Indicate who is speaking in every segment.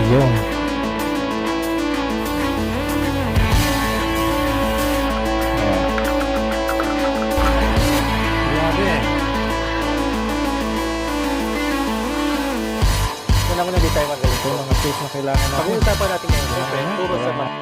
Speaker 1: Yung
Speaker 2: Grabe. Wala mo na di tayo magaling.
Speaker 1: ito mga tools na kailangan natin.
Speaker 2: Pag-uusapan natin ngayon, siyempre,
Speaker 1: Ayan.
Speaker 2: turo sa mga.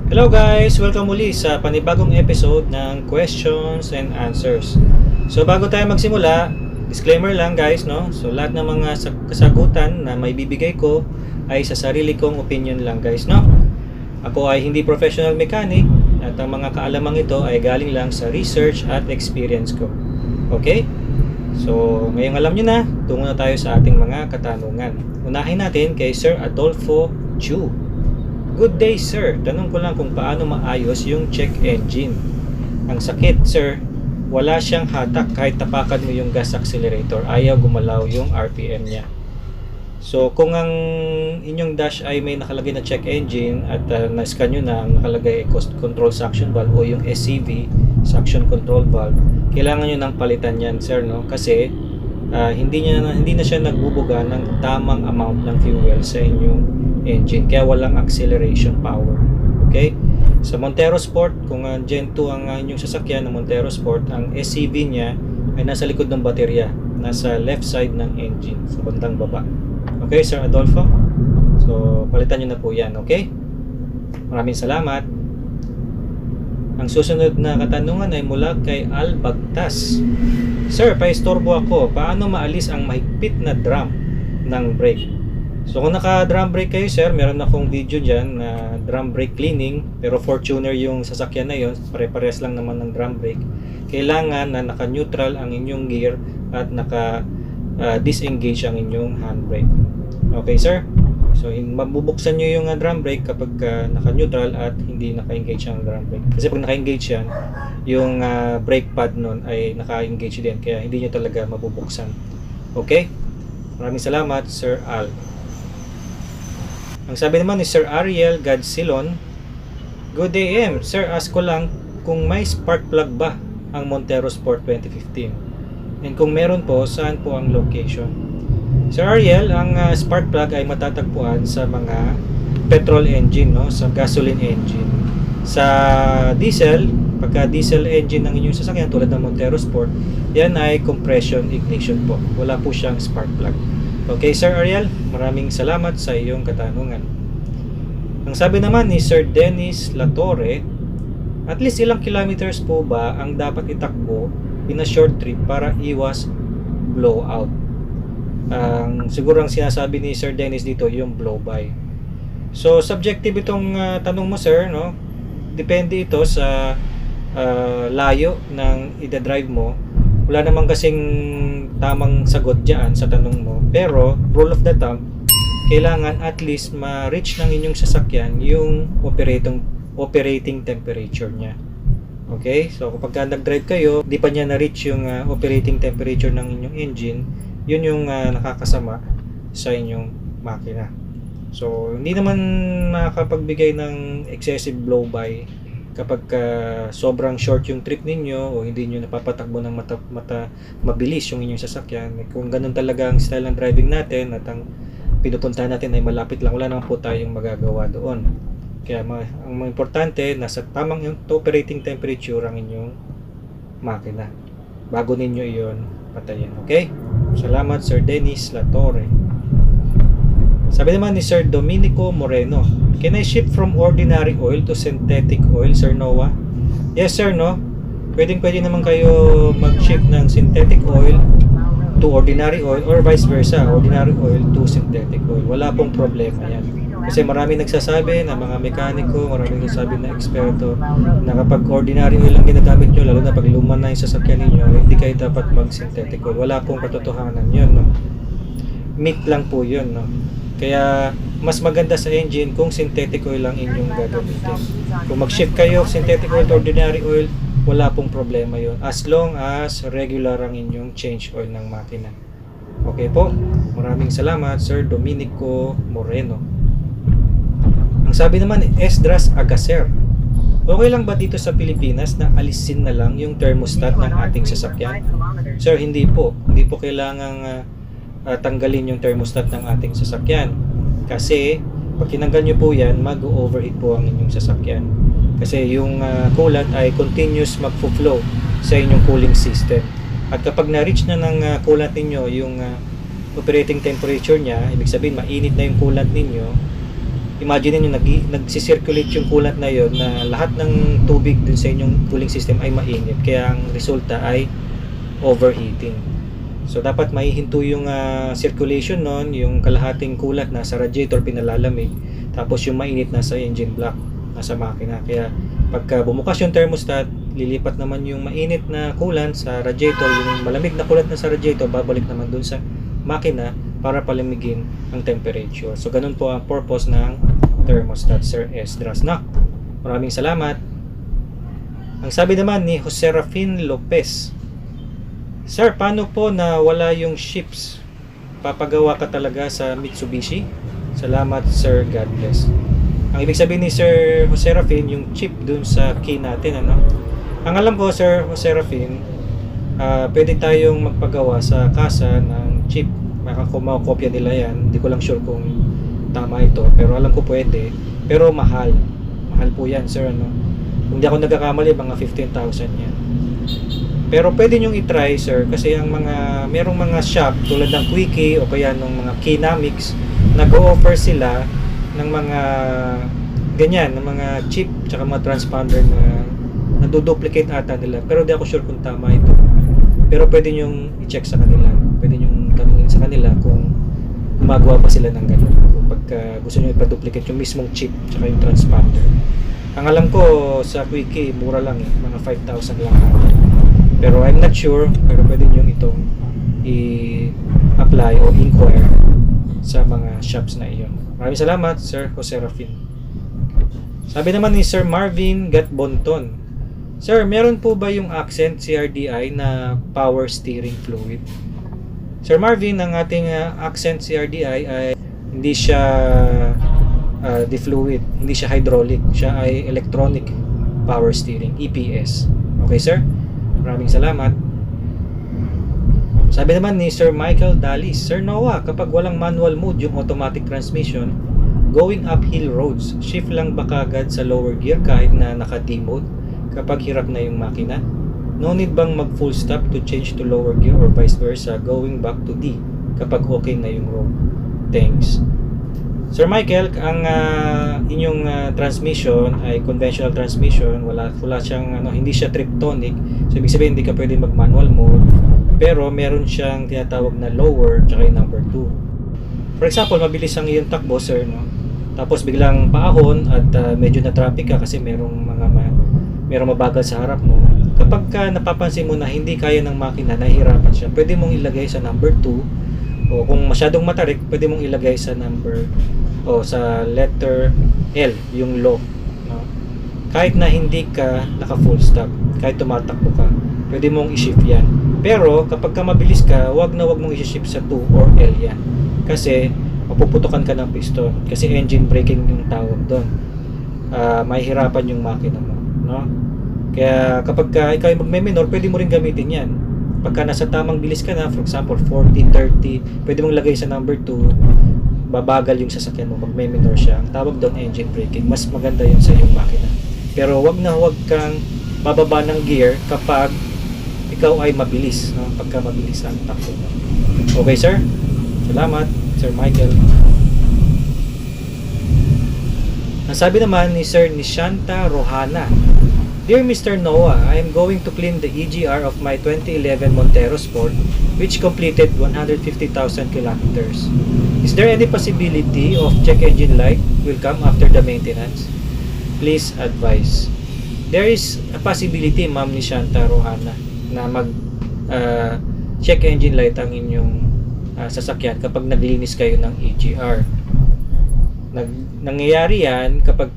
Speaker 2: Hello guys! Welcome muli sa panibagong episode ng Questions and Answers. So bago tayo magsimula, disclaimer lang guys, no? So lahat ng mga kasagutan na may bibigay ko ay sa sarili kong opinion lang guys, no? Ako ay hindi professional mechanic at ang mga kaalamang ito ay galing lang sa research at experience ko. Okay? So ngayong alam nyo na, tungo na tayo sa ating mga katanungan. Unahin natin kay Sir Adolfo Chu. Good day sir, tanong ko lang kung paano maayos yung check engine. Ang sakit sir, wala siyang hatak kahit tapakan mo yung gas accelerator, ayaw gumalaw yung RPM niya. So kung ang inyong dash ay may nakalagay na check engine at na-scan nyo na ang nakalagay ay control suction valve o yung SCV, suction control valve, kailangan nyo nang palitan yan sir, no? Kasi hindi na siya nagbubuga ng tamang amount ng fuel sa inyong engine, kaya walang acceleration power. Okay, sa Montero Sport, kung Gen 2 ang inyong sasakyan ng Montero Sport, ang SCV niya ay nasa likod ng baterya, nasa left side ng engine, sa bandang baba. Okay Sir Adolfo, so palitan nyo na po yan. Okay, maraming salamat. Ang susunod na katanungan ay mula kay Al Bagtas. Sir, paistorbo ako, paano maalis ang mahigpit na drum ng brake? So kung naka drum brake kayo sir, meron akong video dyan na drum brake cleaning, pero Fortuner yung sasakyan na yon, pare-pares lang naman ng drum brake. Kailangan na naka-neutral ang inyong gear at naka-disengage ang inyong handbrake. Okay sir? So mabubuksan nyo yung drum brake kapag naka-neutral at hindi naka-engage ang drum brake. Kasi pag naka-engage yan, yung brake pad nun ay naka-engage din, kaya hindi nyo talaga mabubuksan. Okay? Maraming salamat Sir Al. Ang sabi naman ni Sir Ariel Gadsilon, good day M. Sir, ask ko lang kung may spark plug ba ang Montero Sport 2015? And kung meron po, saan po ang location? Sir Ariel, ang spark plug ay matatagpuan sa mga petrol engine, no? Sa gasoline engine. Sa diesel, pagka diesel engine ng inyong sasakyan tulad ng Montero Sport, yan ay compression ignition po. Wala po siyang spark plug. Okay Sir Ariel, maraming salamat sa iyong katanungan. Ang sabi naman ni Sir Dennis Latorre, at least ilang kilometers po ba ang dapat itakbo in a short trip para iwas blowout? Siguro ang sinasabi ni Sir Dennis dito yung blow by. So subjective itong tanong mo sir, no? Depende ito sa layo ng ida-drive mo. Wala naman kasing tamang sagot dyan sa tanong mo, pero rule of the thumb, kailangan at least ma-reach ng inyong sasakyan yung operating temperature nya. Okay, so kapag nag-drive kayo, di pa niya na-reach yung operating temperature ng inyong engine, yun yung nakakasama sa inyong makina. So hindi naman makakapagbigay ng excessive blow by kapag sobrang short yung trip ninyo o hindi nyo napapatakbo ng mabilis yung inyong sasakyan. Kung ganun talaga ang style ng driving natin at ang pinupuntahan natin ay malapit lang, wala naman po tayong magagawa doon. Kaya ang importante, nasa tamang operating temperature ang inyong makina bago ninyo iyon patayin. Okay? Salamat Sir Dennis Latorre. Sabi naman ni Sir Dominico Moreno, can I shift from ordinary oil to synthetic oil, Sir Noah? Yes, sir, no? Pwede naman kayo mag-shift ng synthetic oil to ordinary oil or vice versa, ordinary oil to synthetic oil. Wala pong problema yan. Kasi marami nagsasabi na mga mekaniko, marami nagsasabi na eksperto na kapag ordinary oil ang ginagamit nyo, lalo na pag luma na yung sasakyan ninyo, hindi kayo dapat mag-synthetic oil. Wala pong katotohanan yun, no? Myth lang po yun, no? Kaya mas maganda sa engine kung synthetic oil lang inyong gagamitin. Kung mag-shift kayo synthetic oil to ordinary oil, wala pong problema yun, as long as regular ang inyong change oil ng makina. Okay po, maraming salamat Sir Dominico Moreno. Ang sabi naman ni Esdras Agacer, Okay lang ba dito sa Pilipinas na alisin na lang yung thermostat ng ating sasakyan? Sir, hindi po. Hindi po kailangang tanggalin yung thermostat ng ating sasakyan. Kasi pag tinanggal nyo po yan, mag-overheat po ang inyong sasakyan. Kasi yung coolant ay continuous magfo-flow sa inyong cooling system. At kapag na-reach na ng coolant ninyo yung operating temperature niya, ibig sabihin mainit na yung coolant ninyo, imagine niyo nagsisirculate yung coolant na yon na lahat ng tubig dun sa inyong cooling system ay mainit, kaya ang resulta ay overheating. So dapat maihinto yung circulation nun, yung kalahating coolant na sa radiator pinalalamig, tapos yung mainit na sa engine block, nasa makina. Kaya pagka bumukas yung thermostat, lilipat naman yung mainit na coolant sa radiator, yung malamig na coolant na sa radiator babalik naman dun sa makina para palamigin ang temperature. So ganun po ang purpose ng thermostat, Sir Esdras. Maraming salamat. Ang sabi naman ni Jose Rafin Lopez, Sir, paano po na wala yung ships? Papagawa ka talaga sa Mitsubishi? Salamat, Sir. God bless. Ang ibig sabihin ni Sir Jose Rafin, yung chip dun sa key natin, ano? Ang alam ko, Sir Jose Rafin, pwede tayong magpagawa sa kasa ng chip. Makakopya nila yan. Hindi ko lang sure kung tama ito, pero alam ko pwede. Pero mahal. Mahal po yan, sir, ano? Kung di ako nagkakamali, mga 15,000 yan. Pero pwede nyong i-try, sir, kasi ang merong mga shop tulad ng Quickie o kaya ng mga Kinamix, nag-o-offer sila ng mga ganyan, ng mga chip tsaka mga transponder na naduduplicate ata nila. Pero di ako sure kung tama ito. Pero pwede nyong i-check sa kanila. Pwede nyong tanungin sa kanila kung gumagawa pa sila ng ganun. Pagka gusto nyo ipa-duplicate yung mismong chip tsaka yung transponder. Ang alam ko sa Quickie, mura lang eh. Mga 5,000 lang. Pero I'm not sure. Pero pwede nyo itong i-apply o inquire sa mga shops na iyon. Maraming salamat, Sir Jose Rafin. Sabi naman ni Sir Marvin Gatbonton, Sir, meron po ba yung Accent CRDI na power steering fluid? Sir Marvin, ang ating Accent CRDI ay hindi siya de-fluid, hindi siya hydraulic, siya ay electronic power steering, EPS. Okay, sir? Maraming salamat. Sabi naman ni Sir Michael Dalis, Sir Noah, kapag walang manual mode yung automatic transmission, going uphill roads, shift lang ba kagad sa lower gear kahit na naka-D mode kapag hirap na yung makina? No need bang mag full stop to change to lower gear or vice versa going back to D kapag okay na yung road? Thanks. Sir Michael, ang inyong transmission ay conventional transmission, wala siyang hindi siya triptonic. So ibig sabihin hindi ka pwedeng mag manual mode, pero meron siyang tinatawag na lower tsaka yung number 2. For example, mabilis ang iyong takbo, sir, no? Tapos biglang paahon at medyo na traffic ka kasi merong mabagal sa harap mo. Kapag napapansin mo na hindi kaya ng makina, nahihirapan siya, pwede mong ilagay sa number 2, o kung masyadong matarik, pwede mong ilagay sa sa letter L, yung low, no? Kahit na hindi ka naka full stop, kahit tumatakbo ka, pwede mong i-shift yan. Pero kapag ka mabilis ka, wag mong i-shift sa 2 or L yan, kasi mapuputukan ka ng piston, kasi engine braking yung tawag doon. Mahihirapan yung makina mo, no? Kaya kapag ikaw ay magme-minor, pwede mo rin gamitin yan. Pagka nasa tamang bilis ka na, for example 40, 30, pwede mong lagay sa number 2, babagal yung sasakyan mo, magme-minor siya. Ang tawag doon engine braking. Mas maganda yun sa iyong makina. Pero wag kang bababa ng gear kapag ikaw ay mabilis, no? Pagka mabilis ang takbo mo. Okay, sir? Salamat, Sir Michael. Ang sabi naman ni Sir Nishanta Rohana, Dear Mr. Noah, I am going to clean the EGR of my 2011 Montero Sport, which completed 150,000 kilometers. Is there any possibility of check engine light will come after the maintenance? Please advise. There is a possibility, Ma'am Nishanta Rohana, na check engine light ang inyong sasakyan kapag naglinis kayo ng EGR. Nangyayari yan kapag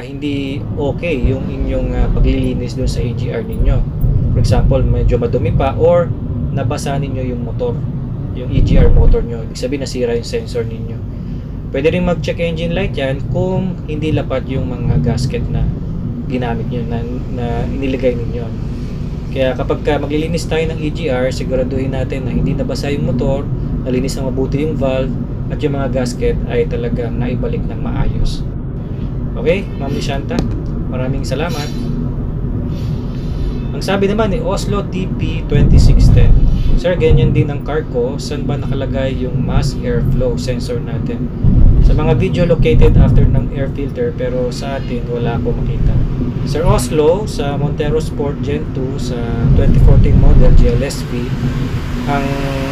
Speaker 2: hindi okay yung inyong paglilinis doon sa EGR ninyo. For example, medyo madumi pa or nabasa ninyo yung motor, yung EGR motor nyo. Ibig sabihin nasira yung sensor ninyo. Pwede rin mag-check engine light yan kung hindi lapat yung mga gasket na ginamit nyo, na inilagay ninyo. Kaya kapag maglilinis tayo ng EGR, siguraduhin natin na hindi nabasa yung motor, nalinis na mabuti yung valve, at yung mga gasket ay talagang naibalik ng maayos. Okay, Ma'am Lishanta, maraming salamat. Ang sabi naman ni Oslo TP 2610, Sir, ganyan din ang car ko, saan ba nakalagay yung mass airflow sensor natin? Sa mga video located after ng air filter, pero sa atin wala ko makita. Sir Oslo, sa Montero Sport Gen 2 sa 2014 model GLSV, ang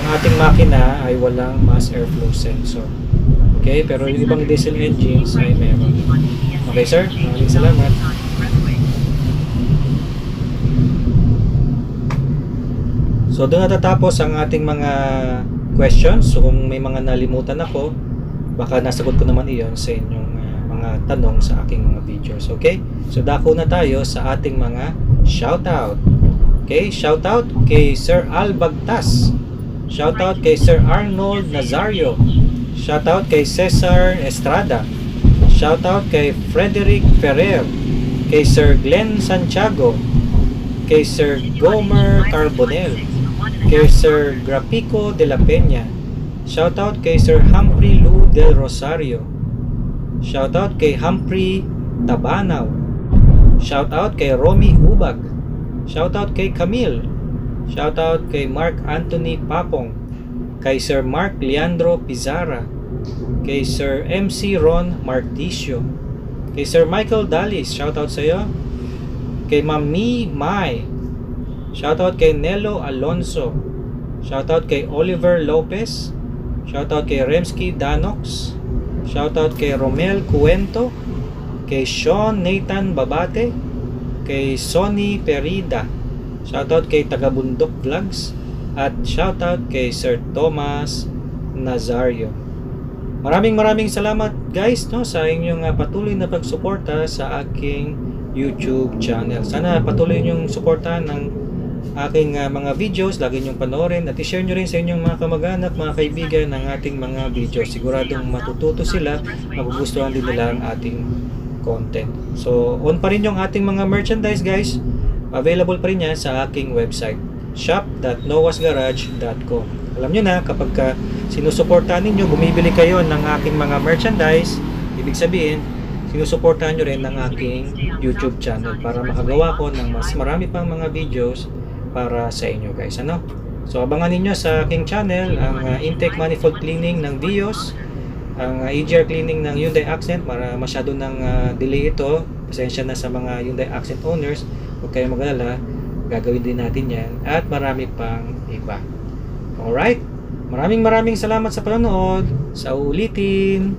Speaker 2: ating makina ay walang mass airflow sensor. Okay, pero yung ibang diesel engines ay meron. Okay sir, maraming salamat. So doon natatapos ang ating mga questions. So kung may mga nalimutan ako, baka nasagot ko naman iyon sa inyong mga tanong sa aking mga videos. Okay, so dako na tayo sa ating mga shoutout. Okay, shoutout kay Sir Al Bagtas. Shoutout kay Sir Arnold Nazario. Shoutout kay Cesar Estrada. Shoutout kay Frederick Ferrer. Kay Sir Glenn Santiago. Kay Sir Gomer Carbonel. Kay Sir Grapico de la Peña. Shoutout kay Sir Humphrey Lu del Rosario. Shoutout kay Humphrey Tabanaw. Shoutout kay Romy Ubag. Shoutout kay Camille. Shoutout kay Mark Anthony Papong. Kay Sir Mark Leandro Pizarra. Kay Sir MC Ron Marticio. Kay Sir Michael Dalis, shoutout sa iyo. Kay Mami Mai. Shoutout kay Nelo Alonso. Shoutout kay Oliver Lopez. Shoutout kay Remsky Danox. Shoutout kay Romel Cuento. Kay Sean Nathan Babate. Kay Sonny Perida, shoutout kay Tagabundok Vlogs, at shoutout kay Sir Thomas Nazario. Maraming salamat guys, no, sa inyong patuloy na pagsuporta sa aking YouTube channel. Sana patuloy niyong suportahan ng aking mga videos, lagi niyong panoorin at i-share niyo rin sa inyong mga kamag-anak, mga kaibigan ng ating mga videos. Siguradong matututo sila, magugustuhan din nila ang ating content. So, on pa rin yung ating mga merchandise guys. Available pa rin yan sa aking website, shop.noahsgarage.com. Alam nyo na, kapag sinusuportahan ninyo, bumibili kayo ng aking mga merchandise, ibig sabihin, sinusuportahan nyo rin ng aking YouTube channel para makagawa ko ng mas marami pang mga videos para sa inyo guys. Ano? So, abangan ninyo sa aking channel ang intake manifold cleaning ng Vios, ang EGR cleaning ng Hyundai Accent. Masyado ng delay ito, pasensya na sa mga Hyundai Accent owners, huwag kayong mag-alala, gagawin din natin yan at marami pang iba. Alright, maraming salamat sa panonood. Sa ulitin.